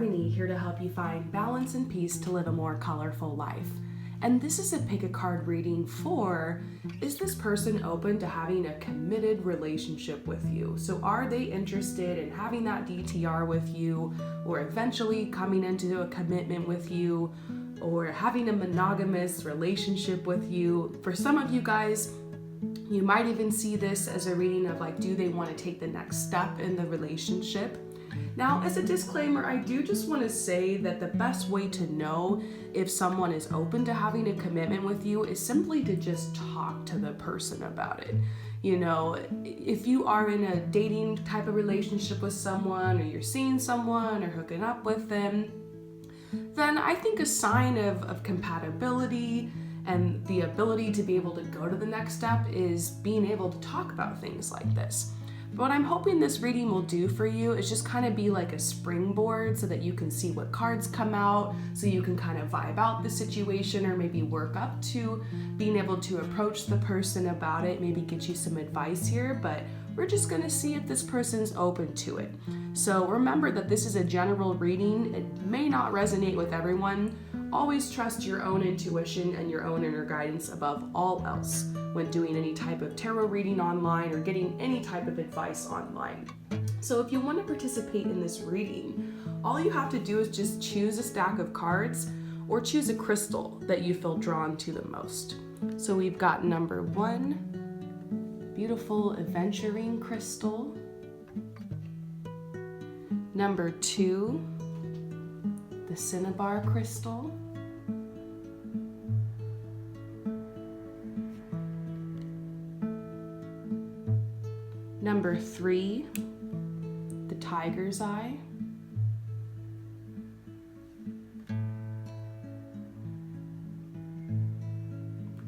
Harmony, here to help you find balance and peace to live a more colorful life. And this is a pick a card reading for, is this person open to having a committed relationship with you? So are they interested in having that DTR with you, or eventually coming into a commitment with you, or having a monogamous relationship with you? For some of you guys, you might even see this as a reading of like, do they want to take the next step in the relationship? Now, as a disclaimer, I do just want to say that the best way to know if someone is open to having a commitment with you is simply to just talk to the person about it. You know, if you are in a dating type of relationship with someone, or you're seeing someone or hooking up with them, then I think a sign of compatibility and the ability to be able to go to the next step is being able to talk about things like this. But what I'm hoping this reading will do for you is just kind of be like a springboard so that you can see what cards come out, so you can kind of vibe out the situation, or maybe work up to being able to approach the person about it, maybe get you some advice here, but we're just going to see if this person's open to it. So remember that this is a general reading. It may not resonate with everyone. Always trust your own intuition and your own inner guidance above all else when doing any type of tarot reading online or getting any type of advice online. So if you want to participate in this reading, all you have to do is just choose a stack of cards or choose a crystal that you feel drawn to the most. So we've got number 1, beautiful aventurine crystal. Number 2, the cinnabar crystal. Number 3, the tiger's eye.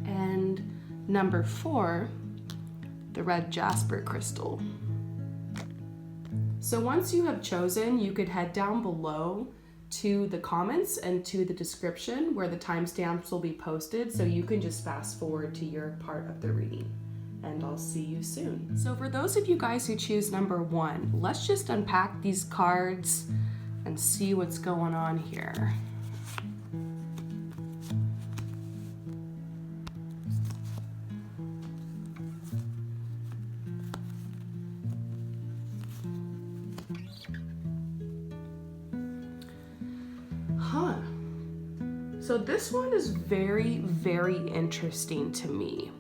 And number 4, the red jasper crystal. So once you have chosen, you could head down below to the comments and to the description where the timestamps will be posted, so you can just fast forward to your part of the reading. And I'll see you soon. So for those of you guys who choose number 1, let's just unpack these cards and see what's going on here. So this one is very, very interesting to me.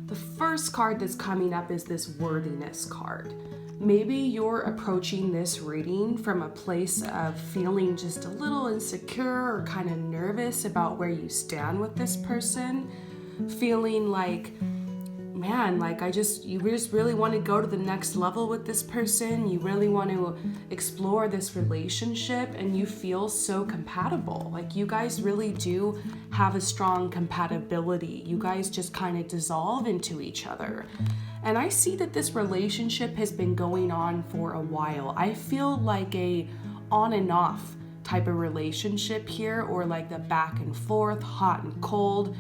The first card that's coming up is this worthiness card. Maybe you're approaching this reading from a place of feeling just a little insecure or kind of nervous about where you stand with this person, feeling like, man, like you just really want to go to the next level with this person. You really want to explore this relationship, and you feel so compatible. Like you guys really do have a strong compatibility. You guys just kind of dissolve into each other. And I see that this relationship has been going on for a while. I feel like a on and off type of relationship here, or like the back and forth, hot and cold.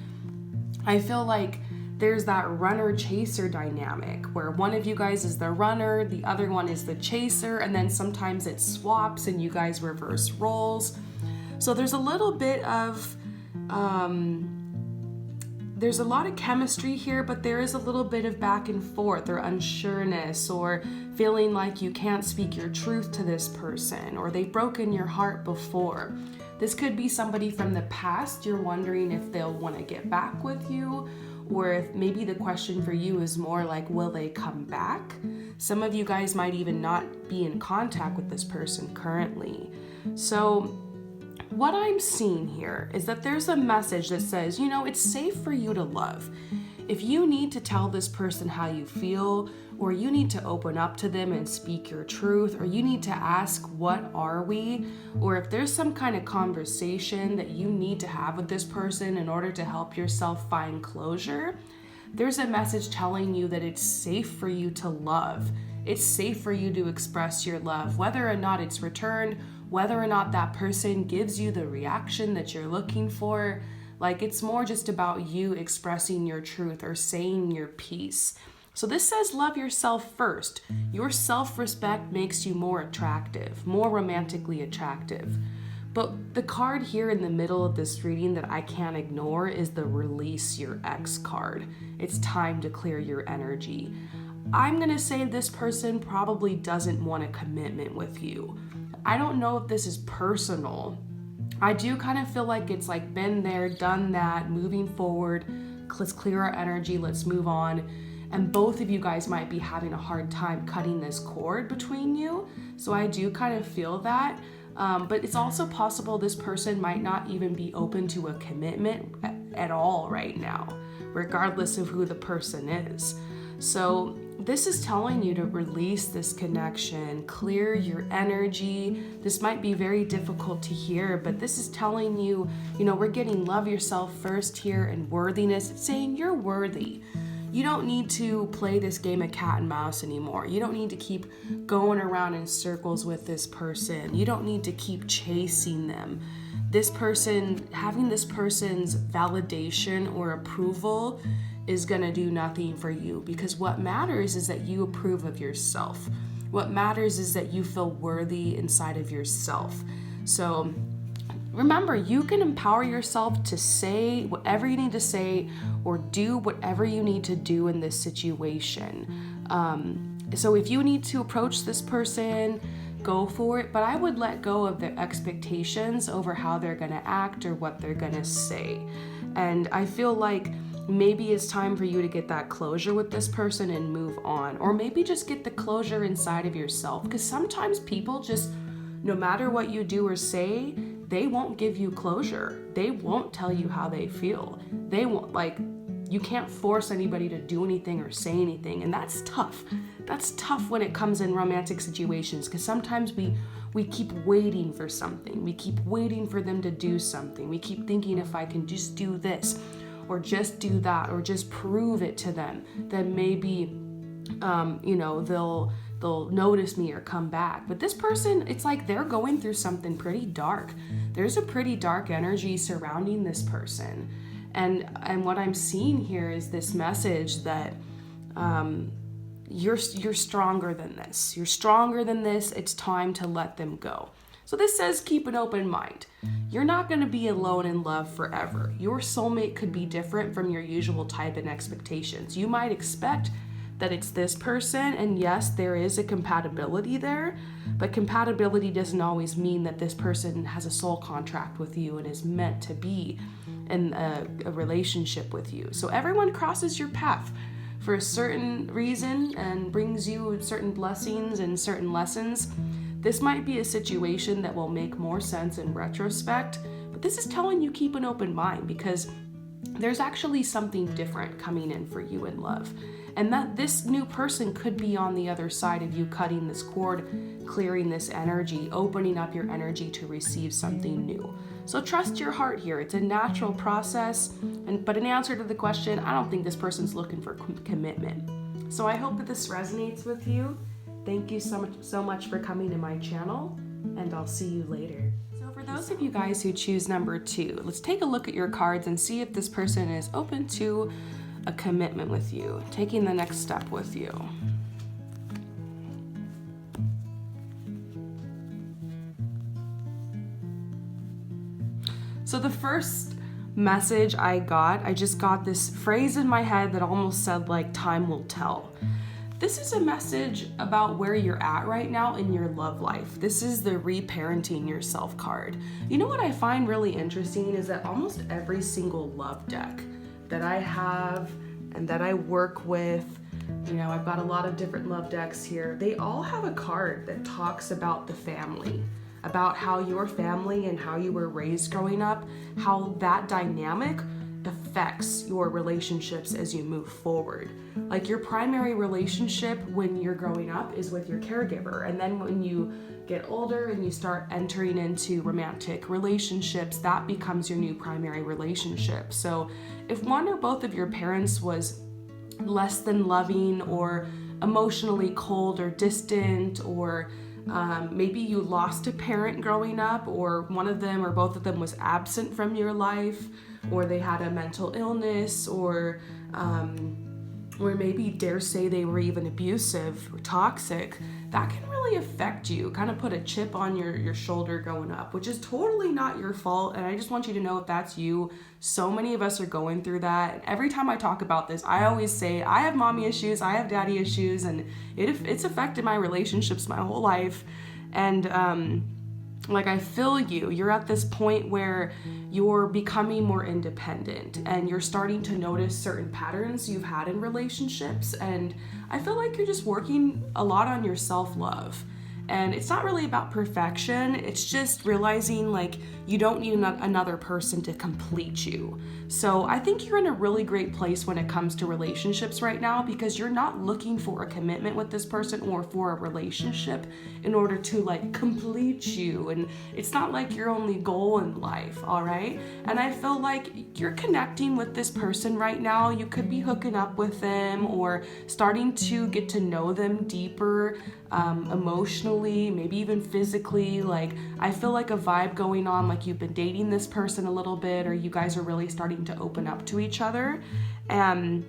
I feel like there's that runner-chaser dynamic where one of you guys is the runner, the other one is the chaser, and then sometimes it swaps and you guys reverse roles. So there's a little bit of, there's a lot of chemistry here, but there is a little bit of back and forth or unsureness, or feeling like you can't speak your truth to this person, or they've broken your heart before. This could be somebody from the past. You're wondering if they'll want to get back with you, or if maybe the question for you is more like, will they come back? Some of you guys might even not be in contact with this person currently. So what I'm seeing here is that there's a message that says, you know, it's safe for you to love. If you need to tell this person how you feel, or you need to open up to them and speak your truth, or you need to ask, what are we? Or if there's some kind of conversation that you need to have with this person in order to help yourself find closure, there's a message telling you that it's safe for you to love. It's safe for you to express your love, whether or not it's returned, whether or not that person gives you the reaction that you're looking for. Like, it's more just about you expressing your truth or saying your piece. So this says love yourself first. Your self-respect makes you more attractive, more romantically attractive. But the card here in the middle of this reading that I can't ignore is the release your ex card. It's time to clear your energy. I'm gonna say this person probably doesn't want a commitment with you. I don't know if this is personal. I do kind of feel like it's like been there, done that, moving forward. Let's clear our energy, let's move on. And both of you guys might be having a hard time cutting this cord between you. So I do kind of feel that. But it's also possible this person might not even be open to a commitment at all right now, regardless of who the person is. So this is telling you to release this connection, clear your energy. This might be very difficult to hear, but this is telling you, we're getting love yourself first here and worthiness. It's saying you're worthy. You don't need to play this game of cat and mouse anymore. You don't need to keep going around in circles with this person. You don't need to keep chasing them. Having this person's validation or approval is gonna do nothing for you, because what matters is that you approve of yourself. What matters is that you feel worthy inside of yourself. So remember, you can empower yourself to say whatever you need to say or do whatever you need to do in this situation. So if you need to approach this person, go for it, but I would let go of their expectations over how they're gonna act or what they're gonna say. And I feel like maybe it's time for you to get that closure with this person and move on, or maybe just get the closure inside of yourself, because sometimes people just, no matter what you do or say, they won't give you closure. They won't tell you how they feel. They won't, you can't force anybody to do anything or say anything, and that's tough. That's tough when it comes in romantic situations, because sometimes we keep waiting for something. We keep waiting for them to do something. We keep thinking, if I can just do this or just do that or just prove it to them, then maybe they'll notice me or come back. But this person, it's like they're going through something pretty dark. There's a pretty dark energy surrounding this person. And what I'm seeing here is this message that you're stronger than this. You're stronger than this. It's time to let them go. So this says keep an open mind. You're not going to be alone in love forever. Your soulmate could be different from your usual type and expectations. You might expect that it's this person, and yes, there is a compatibility there, but compatibility doesn't always mean that this person has a soul contract with you and is meant to be in a relationship with you. So everyone crosses your path for a certain reason and brings you certain blessings and certain lessons. This might be a situation that will make more sense in retrospect, but this is telling you keep an open mind, because there's actually something different coming in for you in love. And that this new person could be on the other side of you cutting this cord, clearing this energy, opening up your energy to receive something new. So trust your heart here. It's a natural process, but in answer to the question, I don't think this person's looking for commitment. So I hope that this resonates with you. Thank you so much for coming to my channel, and I'll see you later. So for those of you guys who choose number 2, let's take a look at your cards and see if this person is open to a commitment with you, taking the next step with you. So the first message I just got this phrase in my head that almost said like, time will tell. This is a message about where you're at right now in your love life. This is the reparenting yourself card. You know what I find really interesting is that almost every single love deck that I have and that I work with, I've got a lot of different love decks here. They all have a card that talks about the family, about how your family and how you were raised growing up, how that dynamic affects your relationships as you move forward. Like your primary relationship when you're growing up is with your caregiver, and then when you get older and you start entering into romantic relationships, that becomes your new primary relationship. So if one or both of your parents was less than loving or emotionally cold or distant, or maybe you lost a parent growing up, or one of them or both of them was absent from your life, or they had a mental illness, or or maybe dare say they were even abusive or toxic, that can really affect you, kind of put a chip on your shoulder growing up, which is totally not your fault. And I just want you to know if that's you, so many of us are going through that. And every time I talk about this, I always say I have mommy issues, I have daddy issues, and it's affected my relationships my whole life. And like, I feel you. You're at this point where you're becoming more independent and you're starting to notice certain patterns you've had in relationships. And I feel like you're just working a lot on your self-love. And it's not really about perfection. It's just realizing like you don't need another person to complete you. So I think you're in a really great place when it comes to relationships right now, because you're not looking for a commitment with this person or for a relationship in order to like complete you. And it's not like your only goal in life, all right? And I feel like you're connecting with this person right now. You could be hooking up with them or starting to get to know them deeper, emotionally, maybe even physically. Like, I feel like a vibe going on, like you've been dating this person a little bit, or you guys are really starting to open up to each other. And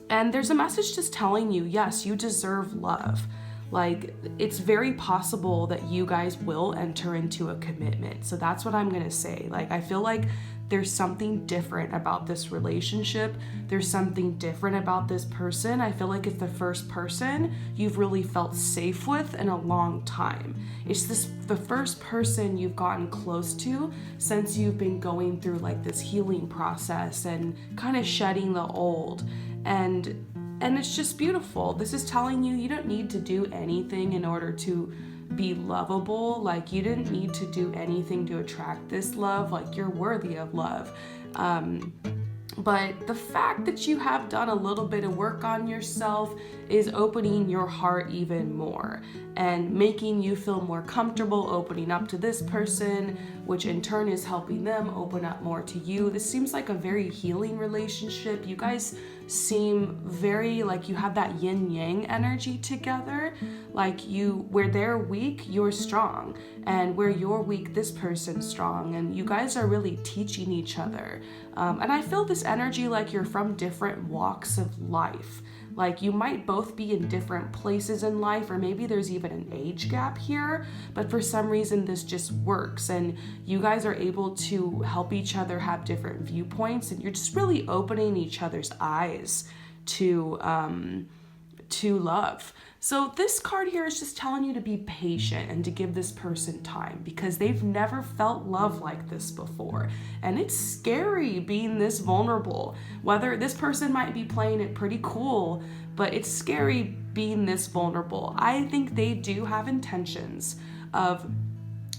there's a message just telling you, yes, you deserve love. Like, it's very possible that you guys will enter into a commitment. So that's what I'm gonna say. Like, I feel like there's something different about this relationship. There's something different about this person. I feel like it's the first person you've really felt safe with in a long time. It's the first person you've gotten close to since you've been going through like this healing process and kind of shedding the old. And it's just beautiful. This is telling you don't need to do anything in order to be lovable. Like, you didn't need to do anything to attract this love. Like, you're worthy of love. But the fact that you have done a little bit of work on yourself is opening your heart even more and making you feel more comfortable opening up to this person, which in turn is helping them open up more to you. This seems like a very healing relationship. You guys seem very like you have that yin yang energy together. Like, where they're weak, you're strong, and where you're weak, this person's strong, and you guys are really teaching each other. And I feel this energy like you're from different walks of life. Like, you might both be in different places in life, or maybe there's even an age gap here, but for some reason this just works, and you guys are able to help each other have different viewpoints, and you're just really opening each other's eyes to love. So this card here is just telling you to be patient and to give this person time, because they've never felt love like this before. And it's scary being this vulnerable. Whether this person might be playing it pretty cool, but it's scary being this vulnerable. I think they do have intentions of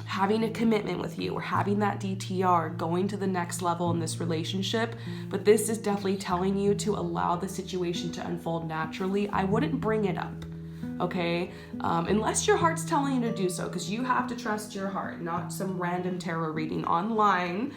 having a commitment with you or having that DTR, going to the next level in this relationship, but this is definitely telling you to allow the situation to unfold naturally. I wouldn't bring it up, okay? Unless your heart's telling you to do so, because you have to trust your heart, not some random tarot reading online.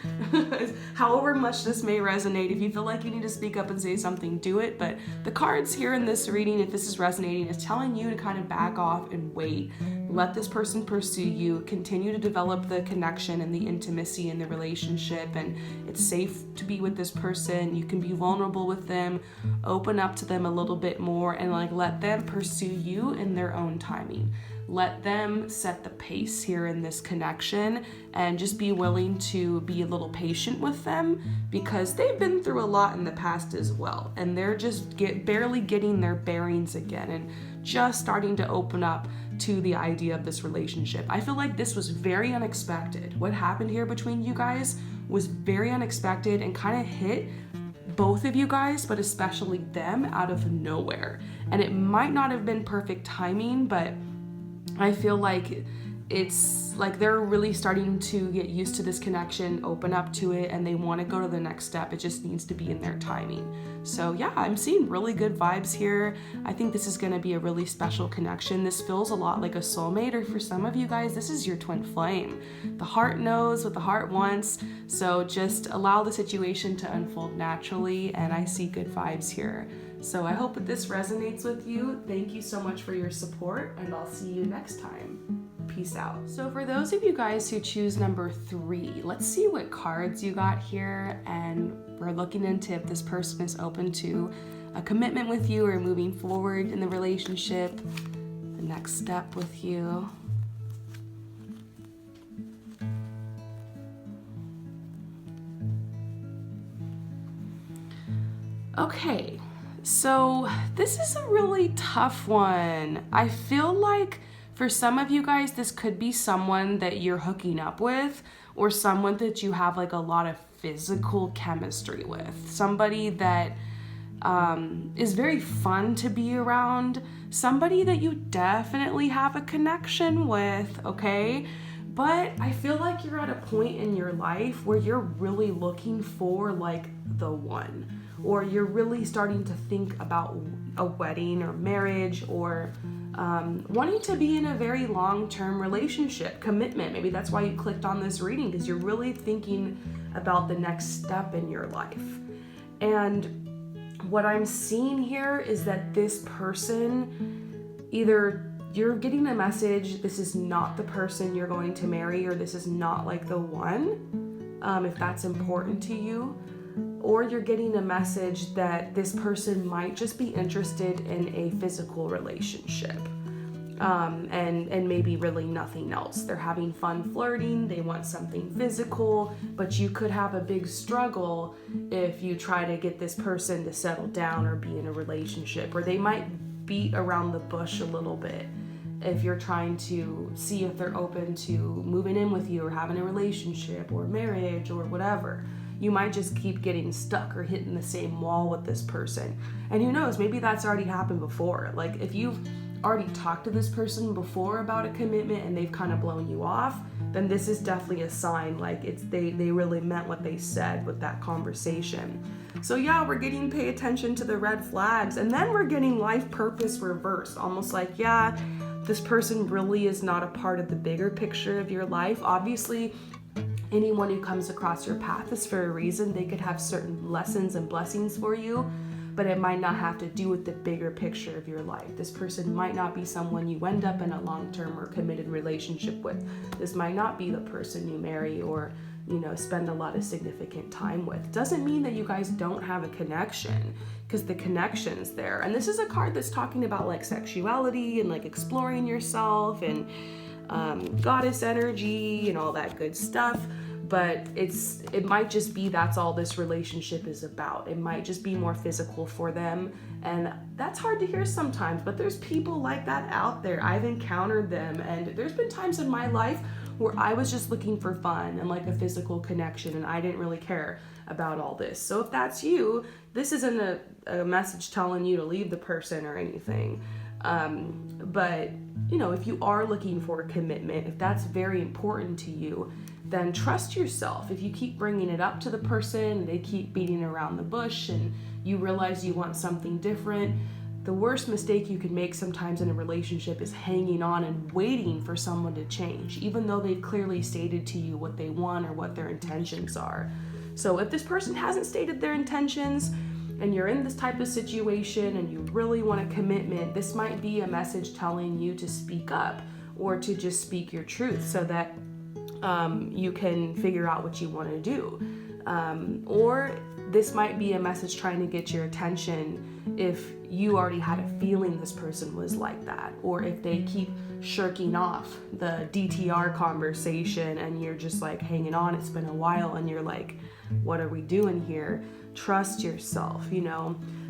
However much this may resonate, if you feel like you need to speak up and say something, do it. But the cards here in this reading, if this is resonating, is telling you to kind of back off and wait. Let this person pursue you, continue to develop the connection and the intimacy in the relationship, and it's safe to be with this person. You can be vulnerable with them, open up to them a little bit more, and like let them pursue you in their own timing. Let them set the pace here in this connection, and just be willing to be a little patient with them, because they've been through a lot in the past as well, and they're just barely getting their bearings again and just starting to open up to the idea of this relationship. I feel like this was very unexpected. What happened here between you guys was very unexpected and kind of hit both of you guys, but especially them, out of nowhere. And it might not have been perfect timing, but I feel like it's like they're really starting to get used to this connection, open up to it, and they want to go to the next step. It just needs to be in their timing. So yeah, I'm seeing really good vibes here. I think this is going to be a really special connection. This feels a lot like a soulmate, or for some of you guys, this is your twin flame. The heart knows what the heart wants, so just allow the situation to unfold naturally, and I see good vibes here. So I hope that this resonates with you. Thank you so much for your support, and I'll see you next time. Peace out. So for those of you guys who choose number 3, let's see what cards you got here, and we're looking into if this person is open to a commitment with you or moving forward in the relationship, the next step with you. Okay, so this is a really tough one. I feel like for some of you guys, this could be someone that you're hooking up with, or someone that you have like a lot of physical chemistry with. Somebody that is very fun to be around. Somebody that you definitely have a connection with, okay? But I feel like you're at a point in your life where you're really looking for like the one, or you're really starting to think about a wedding or marriage, or wanting to be in a very long-term relationship, commitment. Maybe that's why you clicked on this reading, because you're really thinking about the next step in your life. And what I'm seeing here is that this person, either you're getting a message, this is not the person you're going to marry, or this is not like the one, if that's important to you, or you're getting a message that this person might just be interested in a physical relationship, and maybe really nothing else. They're having fun flirting, they want something physical, but you could have a big struggle if you try to get this person to settle down or be in a relationship, or they might beat around the bush a little bit if you're trying to see if they're open to moving in with you or having a relationship or marriage or whatever. You might just keep getting stuck or hitting the same wall with this person. And who knows, maybe that's already happened before. Like if you've already talked to this person before about a commitment and they've kind of blown you off, then this is definitely a sign like they really meant what they said with that conversation. So yeah, we're getting pay attention to the red flags, and then we're getting life purpose reversed, almost like, yeah, this person really is not a part of the bigger picture of your life. Obviously, anyone who comes across your path is for a reason. They could have certain lessons and blessings for you, but it might not have to do with the bigger picture of your life. This person might not be someone you end up in a long-term or committed relationship with. This might not be the person you marry or, spend a lot of significant time with. Doesn't mean that you guys don't have a connection, because the connection's there. And this is a card that's talking about like sexuality and like exploring yourself and goddess energy and all that good stuff. But it might just be that's all this relationship is about. It might just be more physical for them, and that's hard to hear sometimes, but there's people like that out there. I've encountered them, and there's been times in my life where I was just looking for fun and like a physical connection, and I didn't really care about all this. So if that's you, this isn't a message telling you to leave the person or anything. But if you are looking for a commitment, if that's very important to you, then trust yourself. If you keep bringing it up to the person and they keep beating around the bush and you realize you want something different, the worst mistake you can make sometimes in a relationship is hanging on and waiting for someone to change, even though they've clearly stated to you what they want or what their intentions are. So if this person hasn't stated their intentions and you're in this type of situation and you really want a commitment, this might be a message telling you to speak up or to just speak your truth so that you can figure out what you want to do. Or this might be a message trying to get your attention if you already had a feeling this person was like that, or if they keep shirking off the DTR conversation and you're just like hanging on, it's been a while, and you're like, what are we doing here? Trust yourself,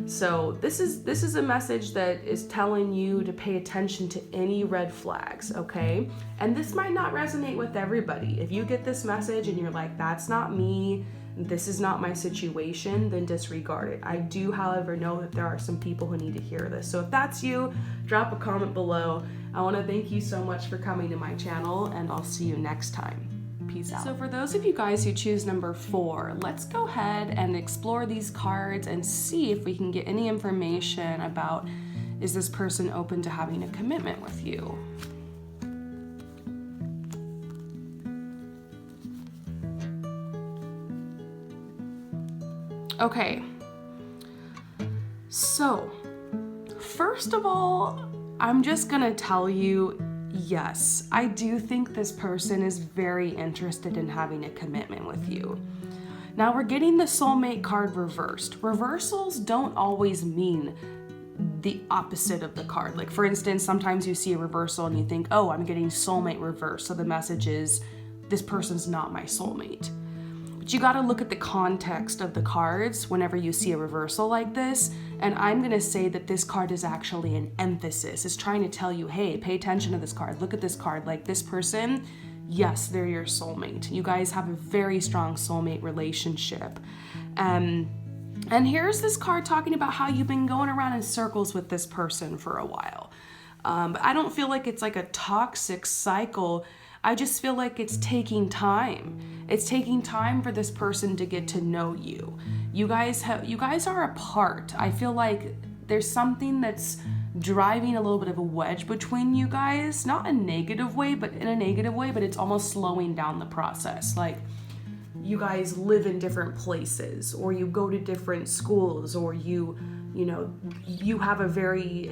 So this is a message that is telling you to pay attention to any red flags, okay? And this might not resonate with everybody. If you get this message and you're like, that's not me, this is not my situation, then disregard it. I do, however, know that there are some people who need to hear this. So if that's you, drop a comment below. I want to thank you so much for coming to my channel, and I'll see you next time. Peace out. So for those of you guys who choose number 4, let's go ahead and explore these cards and see if we can get any information about, is this person open to having a commitment with you? Okay, so first of all, I'm just gonna tell you, yes, I do think this person is very interested in having a commitment with you. Now we're getting the soulmate card reversed. Reversals don't always mean the opposite of the card. Like for instance, sometimes you see a reversal and you think, oh, I'm getting soulmate reversed. So the message is, this person's not my soulmate. But you got to look at the context of the cards whenever you see a reversal like this. And I'm going to say that this card is actually an emphasis. It's trying to tell you, hey, pay attention to this card. Look at this card. Like this person, yes, they're your soulmate. You guys have a very strong soulmate relationship. And here's this card talking about how you've been going around in circles with this person for a while. But I don't feel like it's like a toxic cycle. I just feel like it's taking time. It's taking time for this person to get to know you. You guys are apart. I feel like there's something that's driving a little bit of a wedge between you guys, not in a negative way, but it's almost slowing down the process. Like you guys live in different places, or you go to different schools, or you have a very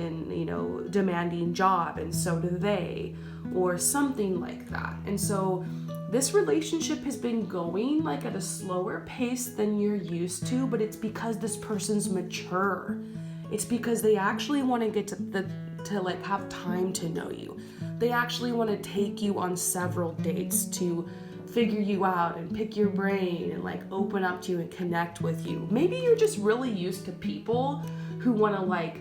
demanding job, and so do they, or something like that. And so this relationship has been going like at a slower pace than you're used to, but it's because this person's mature. It's because they actually want to get to like have time to know you. They actually want to take you on several dates to figure you out and pick your brain and like open up to you and connect with you. Maybe you're just really used to people who want to like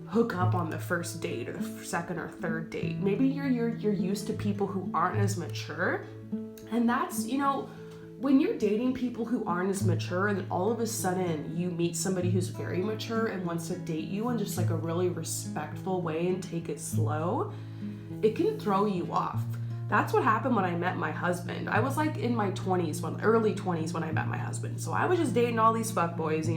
hook up on the first date or the second or third date. Maybe you're used to people who aren't as mature. And that's, when you're dating people who aren't as mature and then all of a sudden you meet somebody who's very mature and wants to date you in just like a really respectful way and take it slow, it can throw you off. That's what happened when I met my husband. I was like in my early 20s when I met my husband. So I was just dating all these fuckboys,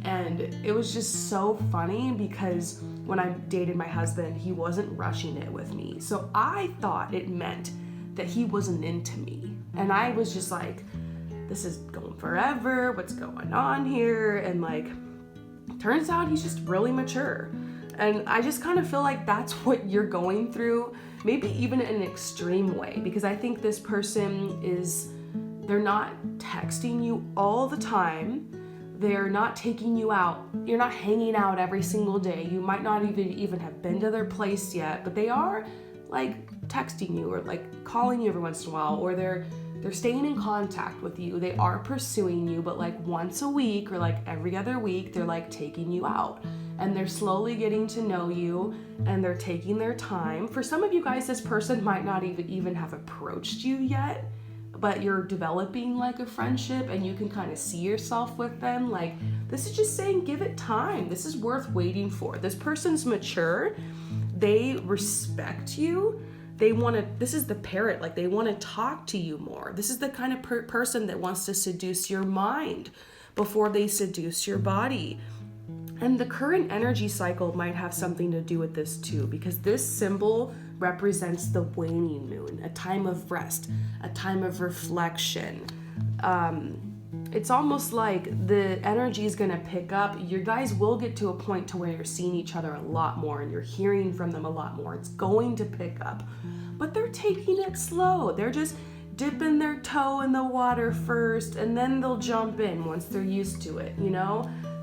and it was just so funny because when I dated my husband, he wasn't rushing it with me. So I thought it meant that he wasn't into me. And I was just like, this is going forever. What's going on here? And like, turns out he's just really mature. And I just kind of feel like that's what you're going through, maybe even in an extreme way, because I think this person they're not texting you all the time. They're not taking you out. You're not hanging out every single day. You might not even have been to their place yet, but they are like texting you or like calling you every once in a while, or they're staying in contact with you. They are pursuing you, but like once a week or like every other week, they're like taking you out. And they're slowly getting to know you, and they're taking their time. For some of you guys, this person might not even have approached you yet, but you're developing like a friendship and you can kind of see yourself with them. Like, this is just saying, give it time. This is worth waiting for. This person's mature. They respect you. This is the parrot, like they want to talk to you more. This is the kind of person that wants to seduce your mind before they seduce your body. And the current energy cycle might have something to do with this too, because this symbol represents the waning moon, a time of rest, a time of reflection. It's almost like the energy is going to pick up. You guys will get to a point to where you're seeing each other a lot more and you're hearing from them a lot more. It's going to pick up, but they're taking it slow. They're just dipping their toe in the water first, and then they'll jump in once they're used to it,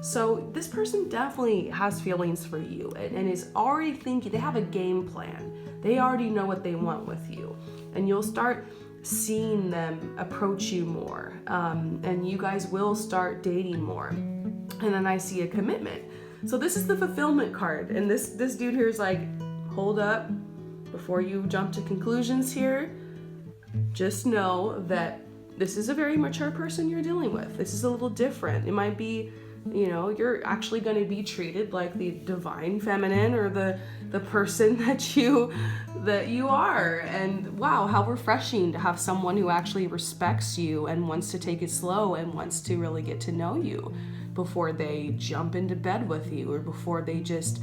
So this person definitely has feelings for you and is already thinking. They have a game plan. They already know what they want with you, and you'll start seeing them approach you more, and you guys will start dating more. And then I see a commitment. So this is the fulfillment card, and this dude here is like, hold up, before you jump to conclusions here, just know that this is a very mature person you're dealing with. This is a little different. It might be, you're actually going to be treated like the divine feminine, or the person that you are. And wow, how refreshing to have someone who actually respects you and wants to take it slow and wants to really get to know you before they jump into bed with you, or before they just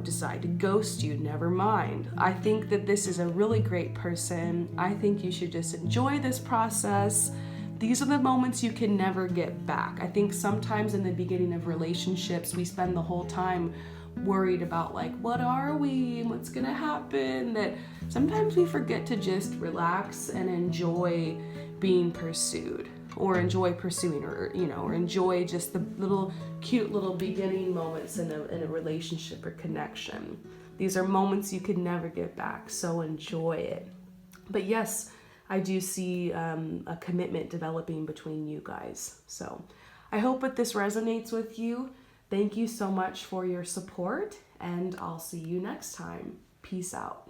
decide to ghost you. Never mind. I think that this is a really great person. I think you should just enjoy this process. These are the moments you can never get back. I think sometimes in the beginning of relationships, we spend the whole time worried about like, what are we? What's gonna happen? That sometimes we forget to just relax and enjoy being pursued. or enjoy pursuing, or or enjoy just the little cute little beginning moments in a relationship or connection. These are moments you could never get back, so enjoy it. But yes, I do see a commitment developing between you guys. So I hope that this resonates with you. Thank you so much for your support, and I'll see you next time. Peace out.